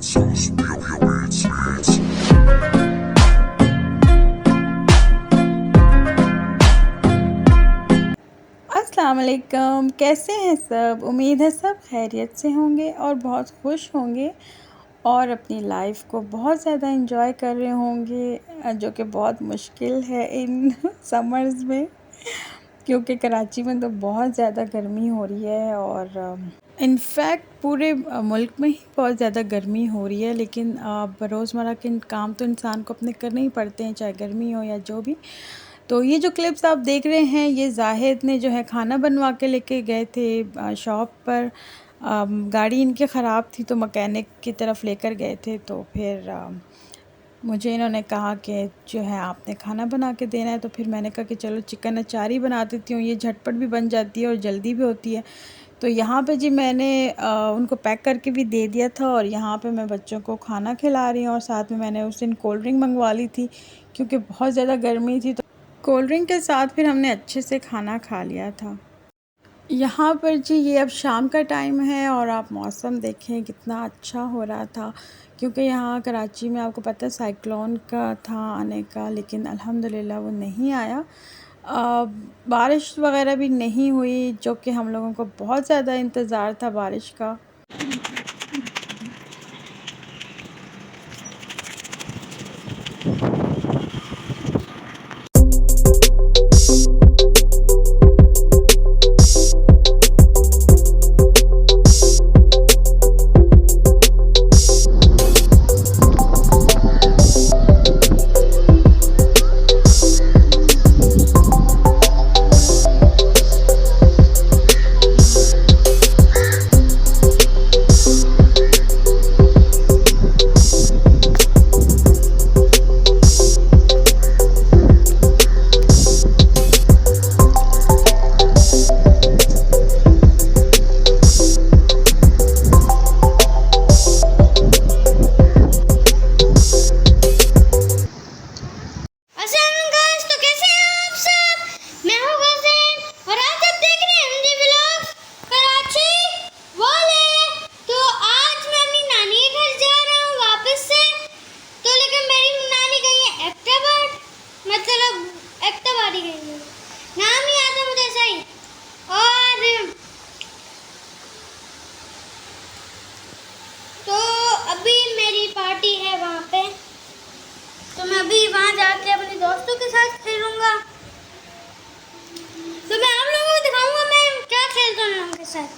अस्सलाम वालेकुम, कैसे हैं सब? उम्मीद है सब खैरियत से होंगे और बहुत खुश होंगे और अपनी लाइफ को बहुत ज़्यादा एंजॉय कर रहे होंगे, जो कि बहुत मुश्किल है इन समर्स में, क्योंकि कराची में तो बहुत ज़्यादा गर्मी हो रही है और इनफैक्ट पूरे मुल्क में ही बहुत ज़्यादा गर्मी हो रही है। लेकिन रोज़मर्रा के काम तो इंसान को अपने करने ही पड़ते हैं, चाहे गर्मी हो या जो भी। तो ये जो क्लिप्स आप देख रहे हैं, ये जाहिद ने जो है खाना बनवा के लेके गए थे शॉप पर। गाड़ी इनकी ख़राब थी तो मकैनिक की तरफ लेकर गए थे। तो फिर मुझे इन्होंने कहा कि जो है आपने खाना बना के देना है। तो फिर मैंने कहा कि चलो चिकन अचारी बना देती हूँ, ये झटपट भी बन जाती है और जल्दी भी होती है। तो यहाँ पे जी मैंने उनको पैक करके भी दे दिया था और यहाँ पे मैं बच्चों को खाना खिला रही हूँ और साथ में मैंने उस दिन कोल्ड ड्रिंक मंगवा ली थी, क्योंकि बहुत ज़्यादा गर्मी थी। तो कोल्ड ड्रिंक के साथ फिर हमने अच्छे से खाना खा लिया था। यहाँ पर जी ये अब शाम का टाइम है और आप मौसम देखें कितना अच्छा हो रहा था, क्योंकि यहाँ कराची में आपको पता है साइक्लोन का था आने का, लेकिन अल्हम्दुलिल्लाह वो नहीं आया। बारिश वगैरह भी नहीं हुई, जो कि हम लोगों को बहुत ज़्यादा इंतज़ार था बारिश का। नाम नहीं आता मुझे सही। और तो अभी मेरी पार्टी है वहाँ पे, तो मैं अभी वहाँ जाके अपने दोस्तों के साथ खेलूँगा। तो मैं आप लोगों को दिखाऊँगा मैं क्या खेलता हूँ उनके साथ।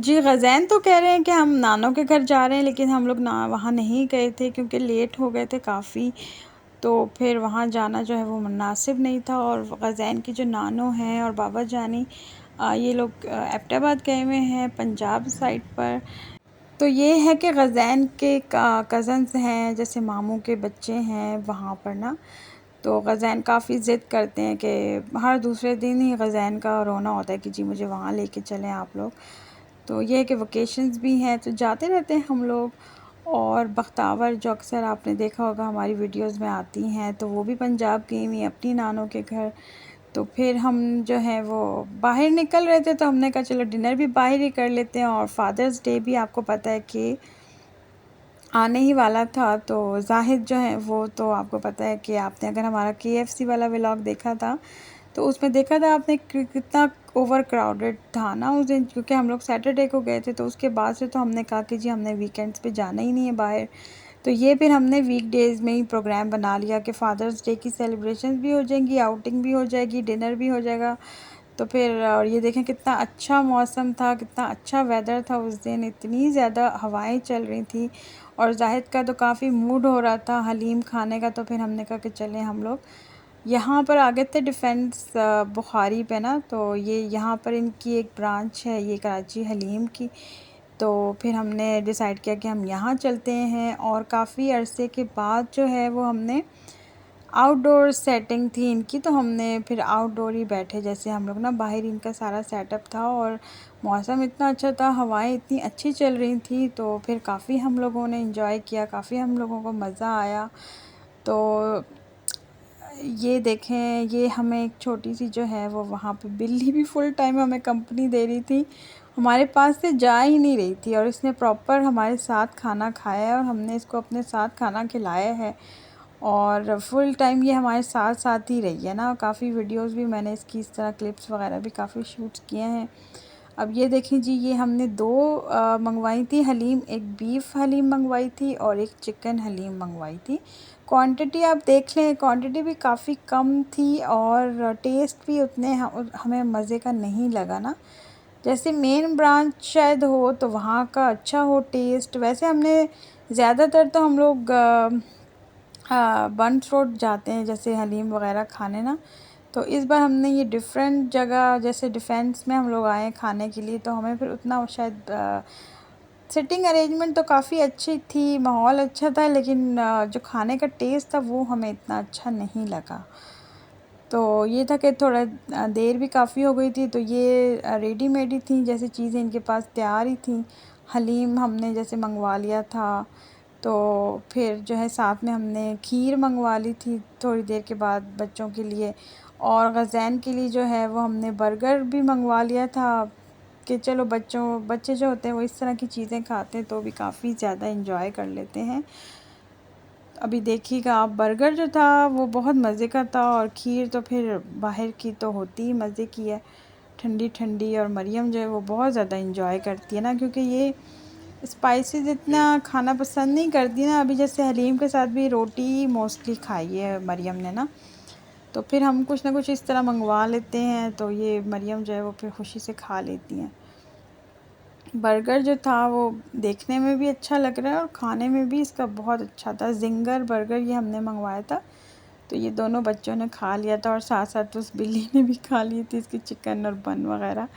जी गज़ैन तो कह रहे हैं कि हम नानों के घर जा रहे हैं, लेकिन हम लोग ना वहाँ नहीं गए थे क्योंकि लेट हो गए थे काफ़ी। तो फिर वहाँ जाना जो है वो मुनासिब नहीं था। और गज़ैन की जो नानो हैं और बाबा जानी, ये लोग एबटाबाद गए हुए हैं पंजाब साइड पर। तो ये है कि गज़ैन के कज़न्स हैं, जैसे मामू के बच्चे हैं वहाँ पर ना। तो गज़ैन काफ़ी ज़िद करते हैं कि हर दूसरे दिन ही गज़ैन का रोना होता है कि जी मुझे वहाँ लेके चलें आप लोग। तो ये है कि वकेशंस भी हैं तो जाते रहते हैं हम लोग। और बख्तावर जो अक्सर आपने देखा होगा हमारी वीडियोस में आती हैं, तो वो भी पंजाब गई हुई अपनी नानों के घर। तो फिर हम जो है वो बाहर निकल रहे थे, तो हमने कहा चलो डिनर भी बाहर ही कर लेते हैं। और फादर्स डे भी आपको पता है कि आने ही वाला था। तो जाहिद जो है वो, तो आपको पता है कि आपने अगर हमारा KFC वाला व्लॉग देखा था तो उसमें देखा था आपने कितना ओवर क्राउडेड था ना उस दिन, क्योंकि हम लोग सैटरडे को गए थे। तो उसके बाद से तो हमने कहा कि जी हमने वीकेंड्स पे जाना ही नहीं है बाहर। तो ये फिर हमने वीकडेज़ में ही प्रोग्राम बना लिया कि फ़ादर्स डे की सेलिब्रेशन भी हो जाएंगी, आउटिंग भी हो जाएगी, डिनर भी हो जाएगा। तो फिर और ये देखें कितना अच्छा मौसम था, कितना अच्छा वेदर था उस दिन, इतनी ज़्यादा हवाएं चल रही थी और जाहिद का तो काफ़ी मूड हो रहा था हलीम खाने का। तो फिर हमने कहा कि चलें हम लोग यहाँ पर आ गए थे डिफेंस बुखारी पे ना। तो ये यहाँ पर इनकी एक ब्रांच है ये कराची हलीम की। तो फिर हमने डिसाइड किया कि हम यहाँ चलते हैं और काफ़ी अरसे के बाद जो है वो हमने आउटडोर सेटिंग थी इनकी, तो हमने फिर आउटडोर ही बैठे, जैसे हम लोग ना बाहर इनका सारा सेटअप था। और मौसम इतना अच्छा था, हवाएं इतनी अच्छी चल रही थी। तो फिर काफ़ी हम लोगों ने एंजॉय किया, काफ़ी हम लोगों को मज़ा आया। तो ये देखें, ये हमें एक छोटी सी जो है वो वहाँ पे बिल्ली भी फुल टाइम हमें कंपनी दे रही थी हमारे पास से जा ही नहीं रही थी और इसने प्रॉपर हमारे साथ खाना खाया है और हमने इसको अपने साथ खाना खिलाया है और फुल टाइम ये हमारे साथ साथ ही रही है ना। काफ़ी वीडियोस भी मैंने इसकी इस तरह क्लिप्स वगैरह भी काफ़ी शूट्स किए हैं। अब ये देखें जी, ये हमने दो मंगवाई थी हलीम, एक बीफ हलीम मंगवाई थी और एक चिकन हलीम मंगवाई थी। क्वांटिटी आप देख लें, क्वांटिटी भी काफ़ी कम थी और टेस्ट भी उतने हमें मज़े का नहीं लगा ना। जैसे मेन ब्रांच शायद हो तो वहाँ का अच्छा हो टेस्ट। वैसे हमने ज़्यादातर तो हम लोग बंस रोड जाते हैं जैसे हलीम वगैरह खाने ना। तो इस बार हमने ये डिफरेंट जगह जैसे डिफेंस में हम लोग आए खाने के लिए, तो हमें फिर उतना शायद सिटिंग अरेंजमेंट तो काफ़ी अच्छी थी, माहौल अच्छा था, लेकिन जो खाने का टेस्ट था वो हमें इतना अच्छा नहीं लगा। तो ये था कि थोड़ा देर भी काफ़ी हो गई थी, तो ये रेडीमेड ही थी, जैसे चीज़ें इनके पास तैयार ही थी। हलीम हमने जैसे मंगवा लिया था, तो फिर जो है साथ में हमने खीर मंगवा ली थी थोड़ी देर के बाद बच्चों के लिए, और गज़ैन के लिए जो है वो हमने बर्गर भी मंगवा लिया था कि चलो बच्चे जो होते हैं वो इस तरह की चीज़ें खाते हैं तो भी काफ़ी ज़्यादा इंजॉय कर लेते हैं। अभी देखिएगा आप, बर्गर जो था वो बहुत मज़े का था और खीर तो फिर बाहर की तो होती ही मज़े की है, ठंडी ठंडी। और मरियम जो है वो बहुत ज़्यादा इंजॉय करती है ना, क्योंकि ये स्पाइसेस इतना खाना पसंद नहीं करती ना। अभी जैसे हलीम के साथ भी रोटी मोस्टली खाई है मरियम ने ना, तो फिर हम कुछ ना कुछ इस तरह मंगवा लेते हैं, तो ये मरियम जो है वो फिर खुशी से खा लेती हैं। बर्गर जो था वो देखने में भी अच्छा लग रहा है और खाने में भी इसका बहुत अच्छा था। जिंगर बर्गर ये हमने मंगवाया था, तो ये दोनों बच्चों ने खा लिया था और साथ साथ उस बिल्ली ने भी खा ली थी इसकी चिकन और बन वगैरह।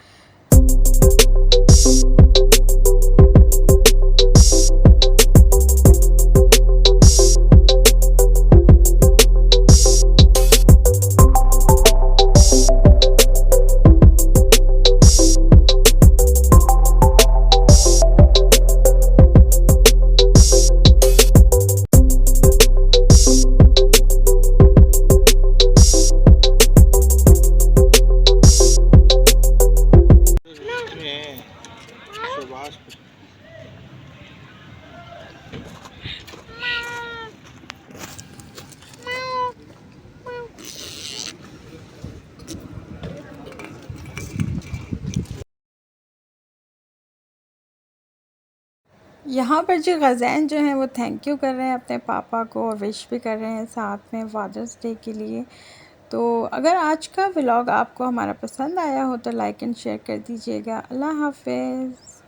यहाँ पर जो गज़ैन जो है वो थैंक यू कर रहे हैं अपने पापा को और विश भी कर रहे हैं साथ में फादर्स डे के लिए। तो अगर आज का व्लॉग आपको हमारा पसंद आया हो तो लाइक एंड शेयर कर दीजिएगा। अल्लाह हाफ़िज़।